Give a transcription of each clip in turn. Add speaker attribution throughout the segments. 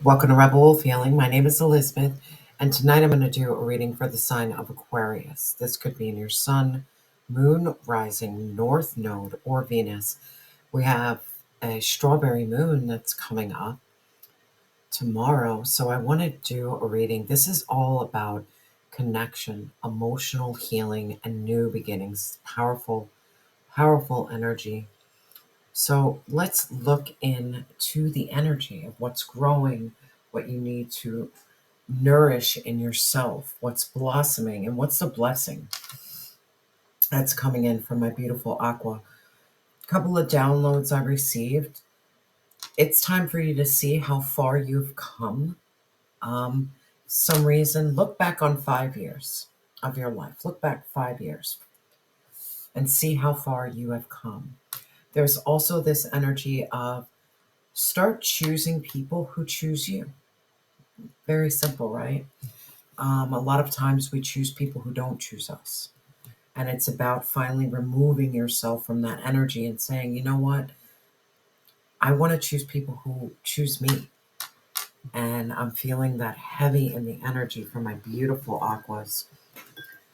Speaker 1: Welcome to Rebel Wolf Healing. My name is Elizabeth, and tonight I'm going to do a reading for the sign of Aquarius. This could be in your sun, moon, rising, north node, or Venus. We have a strawberry moon that's coming up tomorrow, so I want to do a reading. This is all about connection, emotional healing, and new beginnings. Powerful, powerful energy. So let's look into the energy of what's growing, what you need to nourish in yourself, what's blossoming, and what's the blessing that's coming in from my beautiful Aqua. A couple of downloads I received. It's time for you to see how far you've come. Some reason, look back on 5 years of your life. Look back 5 years and see how far you have come. There's also this energy of start choosing people who choose you. Very simple, right? A lot of times we choose people who don't choose us. And it's about finally removing yourself from that energy and saying, you know what? I want to choose people who choose me. And I'm feeling that heavy in the energy from my beautiful aquas.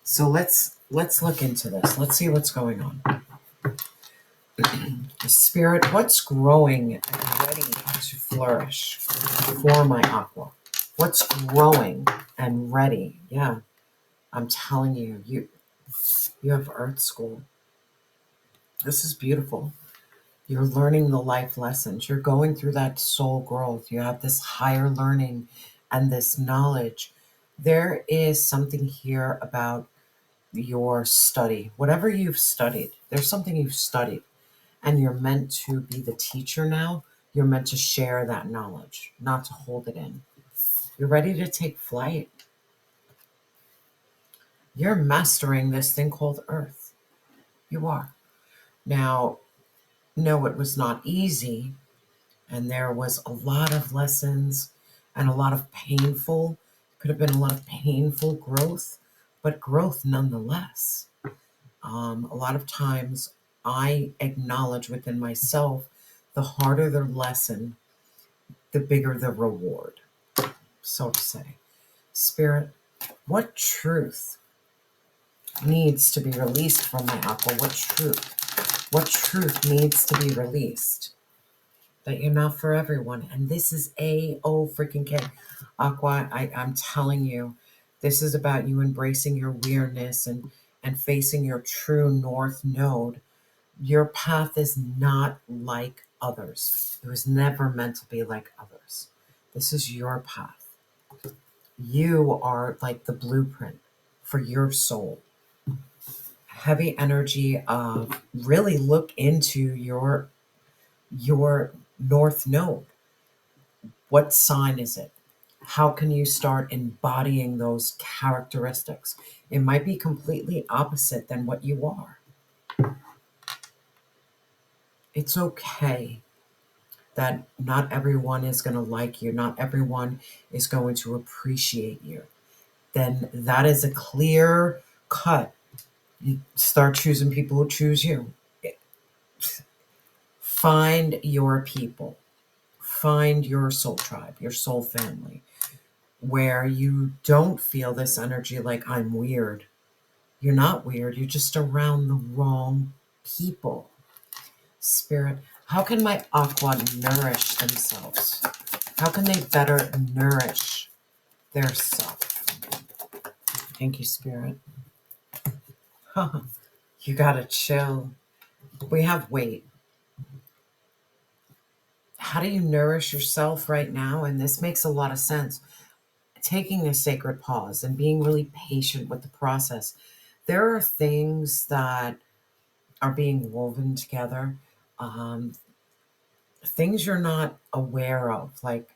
Speaker 1: So let's look into this. Let's see what's going on. Spirit, what's growing and ready to flourish for my aqua? What's growing and ready? Yeah, I'm telling you, you have Earth School. This is beautiful. You're learning the life lessons. You're going through that soul growth. You have this higher learning and this knowledge. There is something here about your study. Whatever you've studied, there's something you've studied, and you're meant to be the teacher now. You're meant to share that knowledge, not to hold it in. You're ready to take flight. You're mastering this thing called Earth. You are. Now, no, it was not easy, and there was a lot of lessons and a lot of painful, could have been a lot of painful growth, but growth nonetheless. A lot of times I acknowledge within myself, the harder the lesson, the bigger the reward, so to say. Spirit, what truth needs to be released from my aqua? What truth? What truth needs to be released? That you're not for everyone. And this is freaking K. Aqua, I'm telling you, this is about you embracing your weirdness and facing your true north node. Your path is not like others. It was never meant to be like others. This is your path. You are like the blueprint for your soul. Heavy energy of really look into your north node. What sign is it? How can you start embodying those characteristics? It might be completely opposite than what you are. It's okay that not everyone is going to like you, not everyone is going to appreciate you. Then that is a clear cut. You start choosing people who choose you. Find your people. Find your soul tribe, your soul family, where you don't feel this energy like I'm weird. You're not weird. You're just around the wrong people. Spirit, how can my aqua nourish themselves? How can they better nourish their self? Thank you, Spirit. You gotta chill. We have weight. How do you nourish yourself right now? And this makes a lot of sense. Taking a sacred pause and being really patient with the process. There are things that are being woven together, um, things you're not aware of. Like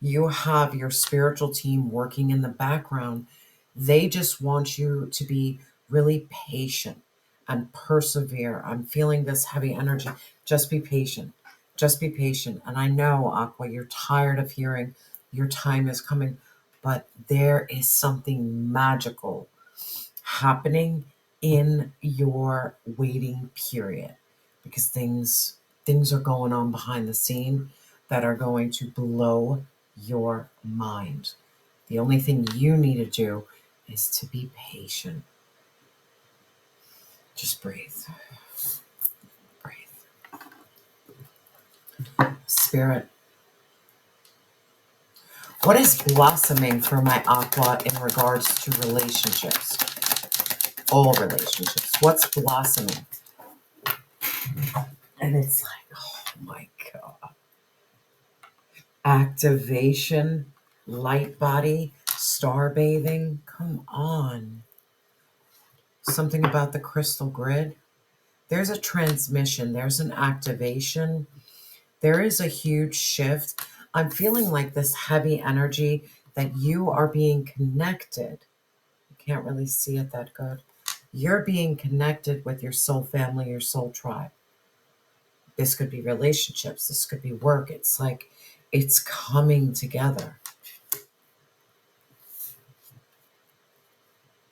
Speaker 1: you have your spiritual team working in the background. They just want you to be really patient and persevere. I'm feeling this heavy energy. Just be patient. Just be patient. And I know, Aqua, you're tired of hearing your time is coming, but there is something magical happening in your waiting period because things are going on behind the scene that are going to blow your mind. The only thing you need to do is to be patient. Just breathe. Breathe. Spirit, what is blossoming for my aqua in regards to relationships? All relationships. What's blossoming? And it's like, oh my God. Activation, light body, star bathing. Come on. Something about the crystal grid. There's a transmission, there's an activation, there is a huge shift. I'm feeling like this heavy energy that you are being connected. You can't really see it that good. You're being connected with your soul family, your soul tribe. This could be relationships, this could be work. It's like it's coming together.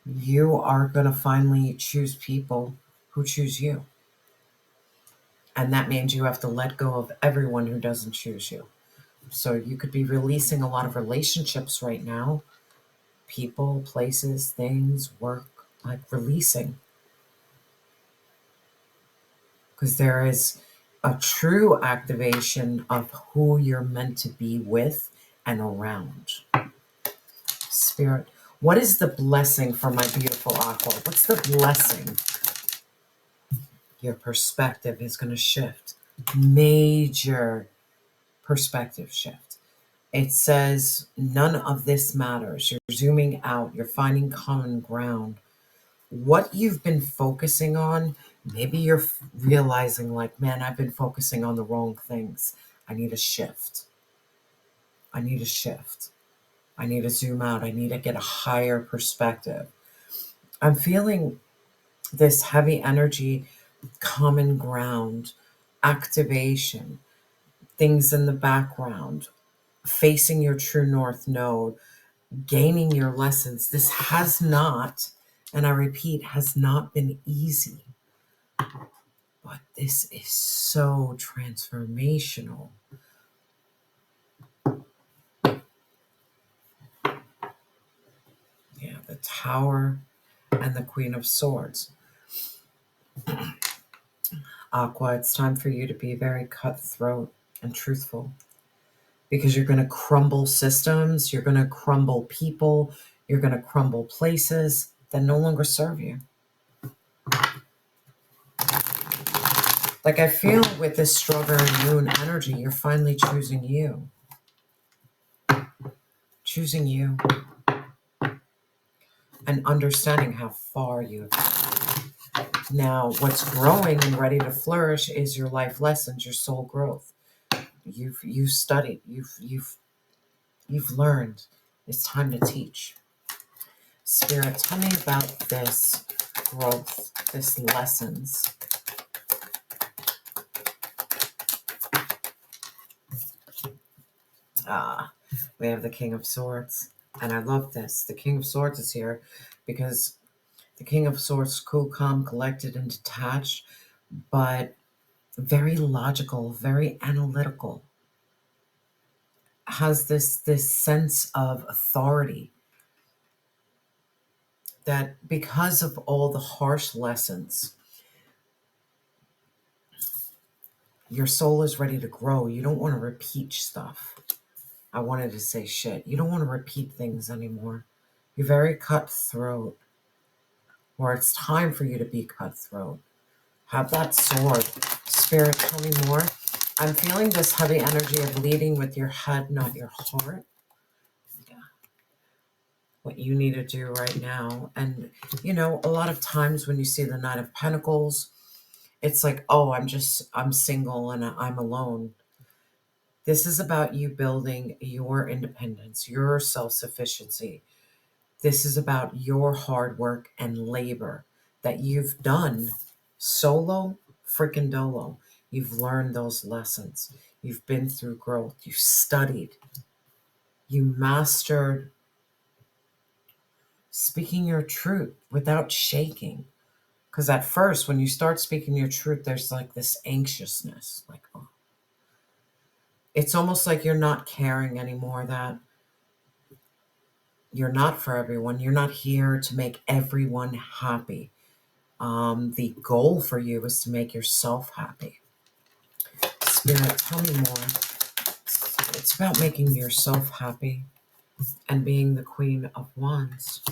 Speaker 1: You are going to finally choose people who choose you. And that means you have to let go of everyone who doesn't choose you. So you could be releasing a lot of relationships right now. People, places, things, work, like releasing. Because there is a true activation of who you're meant to be with and around. Spirit, what is the blessing for my beautiful aqua? What's the blessing? Your perspective is going to shift. Major perspective shift. It says none of this matters. You're zooming out. You're finding common ground. What you've been focusing on, maybe you're realizing like, man, I've been focusing on the wrong things. I need a shift. I need a shift. I need to zoom out. I need to get a higher perspective. I'm feeling this heavy energy, common ground, activation, things in the background, facing your true north node, gaining your lessons. This has not, and I repeat, has not been easy. But this is so transformational. Yeah, the Tower and the Queen of Swords. Aqua, it's time for you to be very cutthroat and truthful. Because you're going to crumble systems, you're going to crumble people, you're going to crumble places that no longer serve you. Like I feel with this strawberry moon energy, you're finally choosing you. Choosing you. And understanding how far you've come. Now, what's growing and ready to flourish is your life lessons, your soul growth. You've studied, you've learned. It's time to teach. Spirit, tell me about this growth, this lessons. We have the King of Swords. And I love this. The King of Swords is here because the King of Swords is cool, calm, collected, and detached, but very logical, very analytical. Has this sense of authority that because of all the harsh lessons, your soul is ready to grow. You don't want to repeat stuff. I wanted to say shit. You don't want to repeat things anymore. You're very cutthroat, or it's time for you to be cutthroat. Have that sword. Spirit, tell me more. I'm feeling this heavy energy of leading with your head, not your heart. Yeah. What you need to do right now. And, a lot of times when you see the Knight of Pentacles, it's like, oh, I'm single and I'm alone. This is about you building your independence, your self-sufficiency. This is about your hard work and labor that you've done solo freaking dolo. You've learned those lessons. You've been through growth. You've studied. You mastered speaking your truth without shaking. Because at first, when you start speaking your truth, there's like this anxiousness, like, oh. It's almost like you're not caring anymore, that you're not for everyone. You're not here to make everyone happy. The goal for you is to make yourself happy. Spirit, tell me more. It's about making yourself happy and being the Queen of Wands.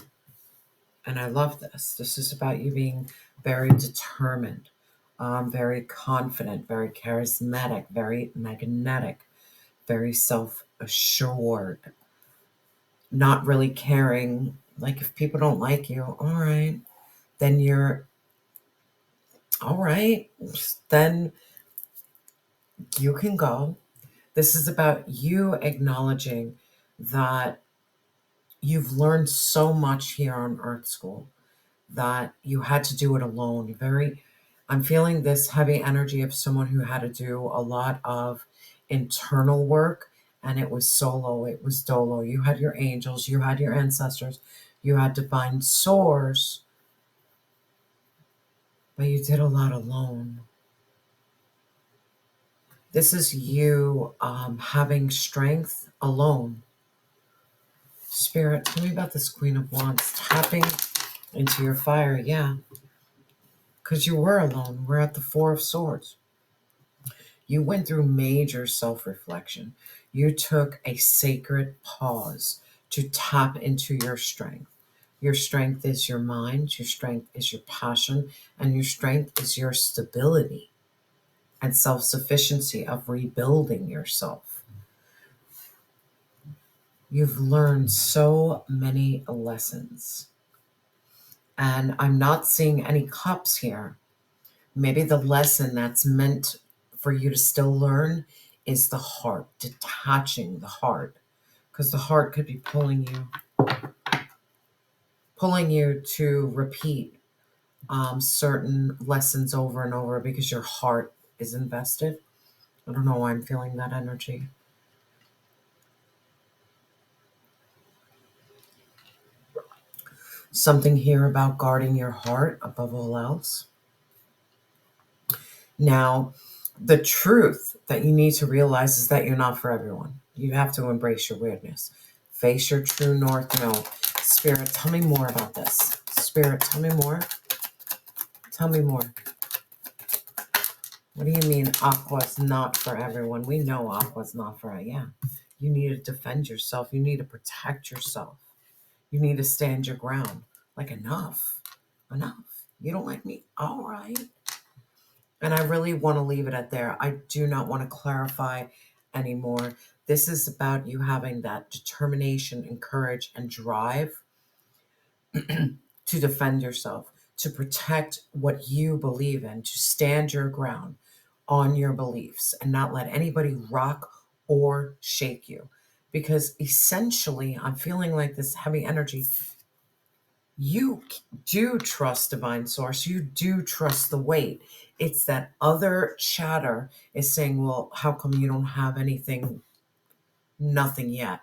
Speaker 1: And I love this. This is about you being very determined, very confident, very charismatic, very magnetic, very self assured, not really caring. Like, if people don't like you, all right, then you're all right, then you can go. This is about you acknowledging that you've learned so much here on Earth School, that you had to do it alone. I'm feeling this heavy energy of someone who had to do a lot of internal work, and it was solo, it was dolo. You had your angels, you had your ancestors, you had divine source, but you did a lot alone. This is you having strength alone. Spirit, tell me about this Queen of Wands tapping into your fire. Yeah, because you were alone. We're at the Four of Swords. You went through major self reflection. You took a sacred pause to tap into your strength. Your strength is your mind, your strength is your passion, and your strength is your stability and self sufficiency of rebuilding yourself. You've learned so many lessons. And I'm not seeing any cups here. Maybe the lesson that's meant for you to still learn is the heart, detaching the heart, because the heart could be pulling you to repeat certain lessons over and over because your heart is invested. I don't know why I'm feeling that energy. Something here about guarding your heart above all else. Now, the truth that you need to realize is that you're not for everyone. You have to embrace your weirdness. Face your true north node. Spirit, tell me more about this. Spirit, tell me more. Tell me more. What do you mean Aqua's not for everyone? We know Aqua's not for, yeah. You need to defend yourself. You need to protect yourself. You need to stand your ground. Like, enough. Enough. You don't like me? All right. And I really want to leave it at there. I do not want to clarify anymore. This is about you having that determination and courage and drive to defend yourself, to protect what you believe in, to stand your ground on your beliefs and not let anybody rock or shake you. Because essentially, I'm feeling like this heavy energy. You do trust divine source. You do trust the weight. It's that other chatter is saying, well, how come you don't have anything, nothing yet?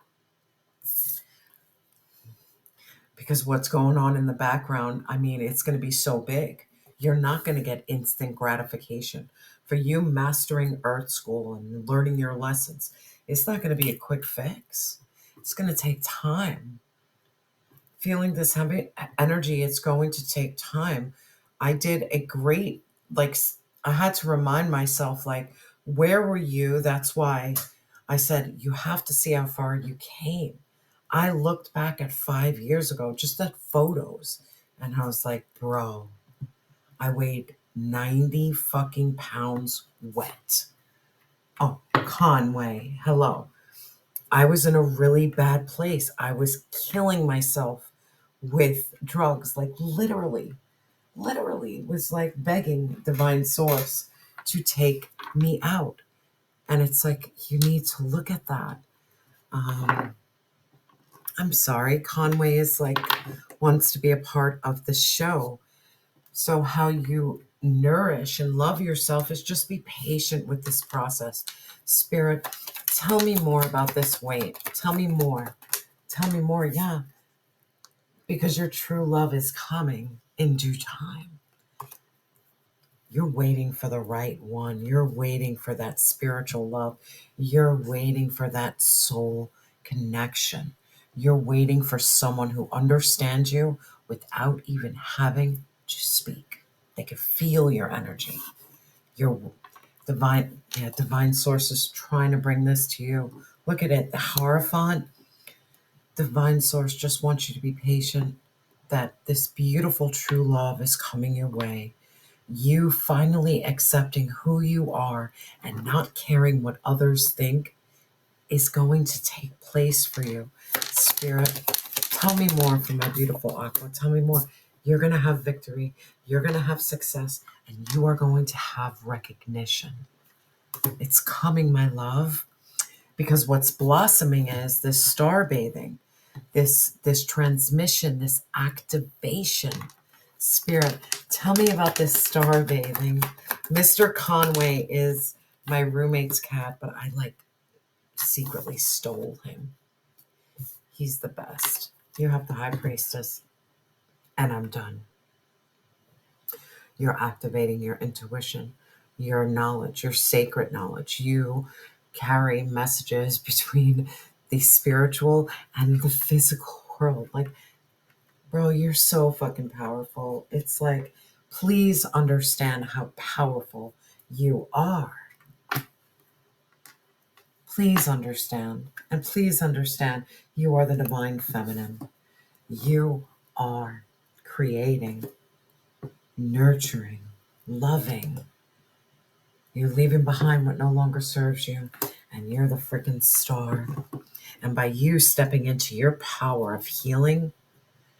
Speaker 1: Because what's going on in the background, I mean, it's going to be so big. You're not going to get instant gratification. For you mastering Earth School and learning your lessons, it's not going to be a quick fix. It's going to take time. Feeling this heavy energy, it's going to take time. I did a great, I had to remind myself, like, where were you? That's why I said, you have to see how far you came. I looked back at 5 years ago, just at photos, and I was like, bro, I weighed 90 fucking pounds wet. Oh, Conway, hello. I was in a really bad place. I was killing myself with drugs, like literally was like begging divine source to take me out. And it's like, you need to look at that. I'm sorry, Conway is like, wants to be a part of the show. So how you nourish and love yourself is just be patient with this process. Spirit, tell me more about this weight. Tell me more. Tell me more. Yeah. Because your true love is coming in due time. You're waiting for the right one. You're waiting for that spiritual love. You're waiting for that soul connection. You're waiting for someone who understands you without even having to speak. They can feel your energy. Your divine source is trying to bring this to you. Look at it, the Hierophant. Divine source just wants you to be patient, that this beautiful true love is coming your way. You finally accepting who you are and not caring what others think is going to take place for you. Spirit, tell me more from my beautiful Aqua. Tell me more. You're going to have victory. You're going to have success. And you are going to have recognition. It's coming, my love. Because what's blossoming is this star bathing, this transmission, this activation. Spirit, tell me about this star bathing. Mr. Conway is my roommate's cat, but I secretly stole him. He's the best. You have the High Priestess, and I'm done. You're activating your intuition, your knowledge, your sacred knowledge. You carry messages between the spiritual and the physical world. Like, bro, you're so fucking powerful. It's like, please understand how powerful you are. Please understand. And please understand you are the divine feminine. You are creating, nurturing, loving. You're leaving behind what no longer serves you. And you're the freaking star. And by you stepping into your power of healing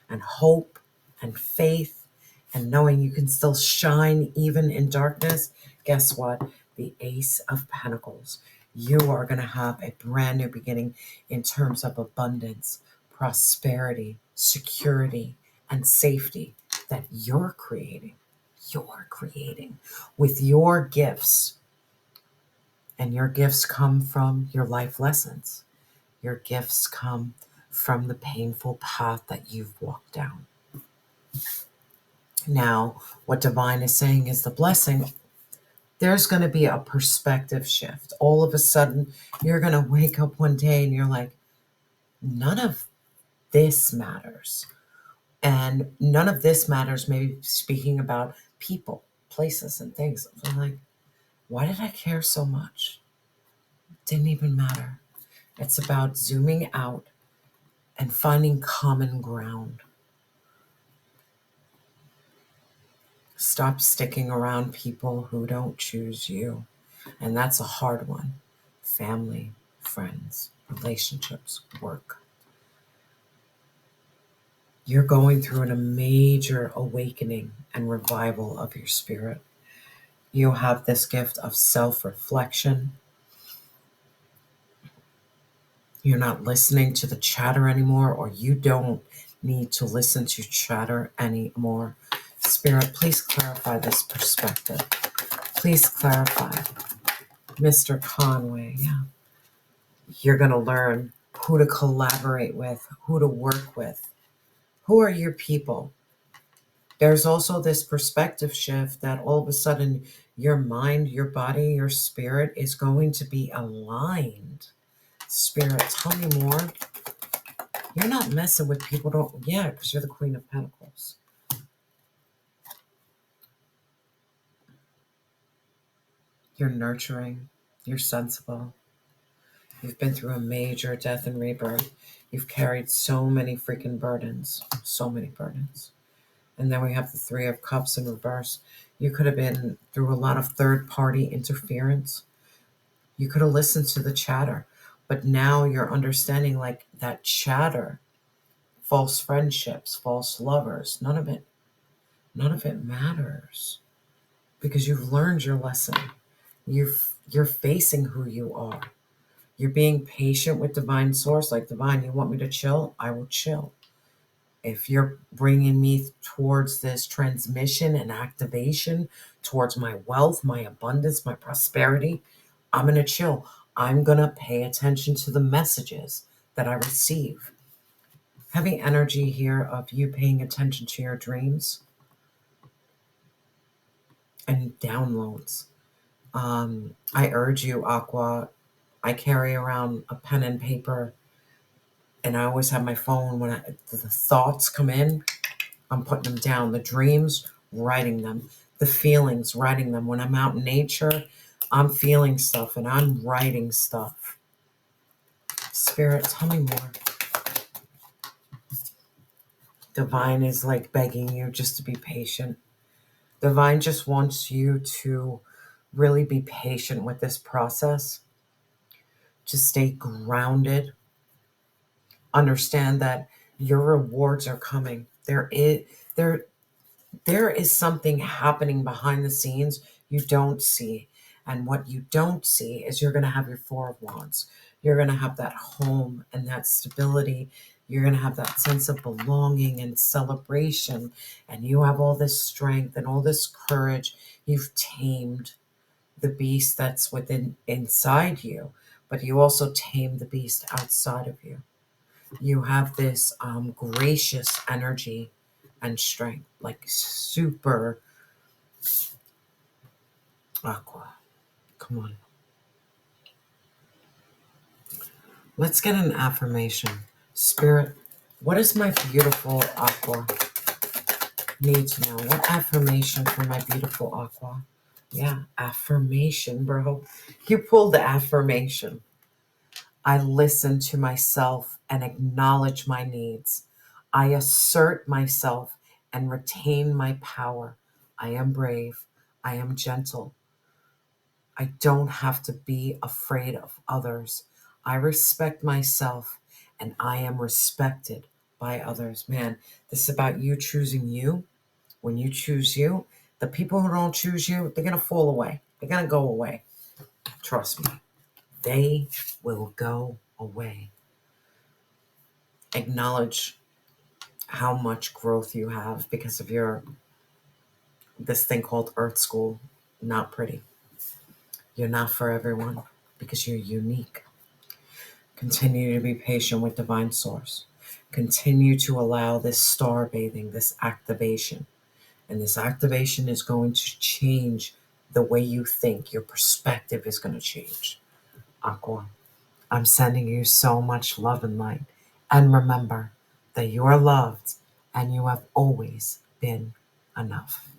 Speaker 1: and hope and faith and knowing you can still shine even in darkness, guess what? The Ace of Pentacles. You are going to have a brand new beginning in terms of abundance, prosperity, security, and safety that you're creating. You're creating with your gifts. And your gifts come from your life lessons. Your gifts come from the painful path that you've walked down. Now, what divine is saying is the blessing. There's going to be a perspective shift. All of a sudden, you're going to wake up one day and you're like, none of this matters. And none of this matters, maybe speaking about people, places, and things. I'm like, why did I care so much? It didn't even matter. It's about zooming out and finding common ground. Stop sticking around people who don't choose you. And that's a hard one. Family, friends, relationships, work. You're going through a major awakening and revival of your spirit. You have this gift of self-reflection. You're not listening to the chatter anymore, or you don't need to listen to chatter anymore. Spirit, please clarify this perspective. Please clarify. Mr. Conway, yeah. You're going to learn who to collaborate with, who to work with. Who are your people? There's also this perspective shift that all of a sudden your mind, your body, your spirit is going to be aligned. Spirit, tell me more. You're not messing with people, because you're the Queen of Pentacles. You're nurturing. You're sensible. You've been through a major death and rebirth. You've carried so many freaking burdens. So many burdens. And then we have the Three of Cups in reverse. You could have been through a lot of third-party interference. You could have listened to the chatter. But now you're understanding like that chatter, false friendships, false lovers, none of it matters. Because you've learned your lesson. You're facing who you are. You're being patient with divine source. Like, divine, you want me to chill? I will chill. If you're bringing me towards this transmission and activation, towards my wealth, my abundance, my prosperity, I'm going to chill. I'm going to pay attention to the messages that I receive. Heavy energy here of you paying attention to your dreams. and downloads. I urge you, Aqua. I carry around a pen and paper, and I always have my phone when the thoughts come in. I'm putting them down. The dreams, writing them. The feelings, writing them. When I'm out in nature, I'm feeling stuff and I'm writing stuff. Spirit, tell me more. Divine is like begging you just to be patient. Divine just wants you to really be patient with this process, to stay grounded. Understand that your rewards are coming. There there is something happening behind the scenes you don't see. And what you don't see is you're going to have your Four of Wands. You're going to have that home and that stability. You're going to have that sense of belonging and celebration. And you have all this strength and all this courage. You've tamed the beast that's within inside you, but you also tame the beast outside of you. You have this gracious energy and strength, like super Aqua. Come on. Let's get an affirmation. Spirit, what does my beautiful Aqua need to know? What affirmation for my beautiful Aqua? Yeah, affirmation, bro. You pulled the affirmation. I listen to myself and acknowledge my needs. I assert myself and retain my power. I am brave. I am gentle. I don't have to be afraid of others. I respect myself and I am respected by others. Man, this is about you choosing you. When you choose you, the people who don't choose you, they're going to fall away. They're going to go away. Trust me. They will go away. Acknowledge how much growth you have because of your this thing called Earth School. Not pretty. You're not for everyone because you're unique. Continue to be patient with Divine Source. Continue to allow this star bathing, this activation. And this activation is going to change the way you think. Your perspective is going to change. Aqua, I'm sending you so much love and light. And remember that you are loved and you have always been enough.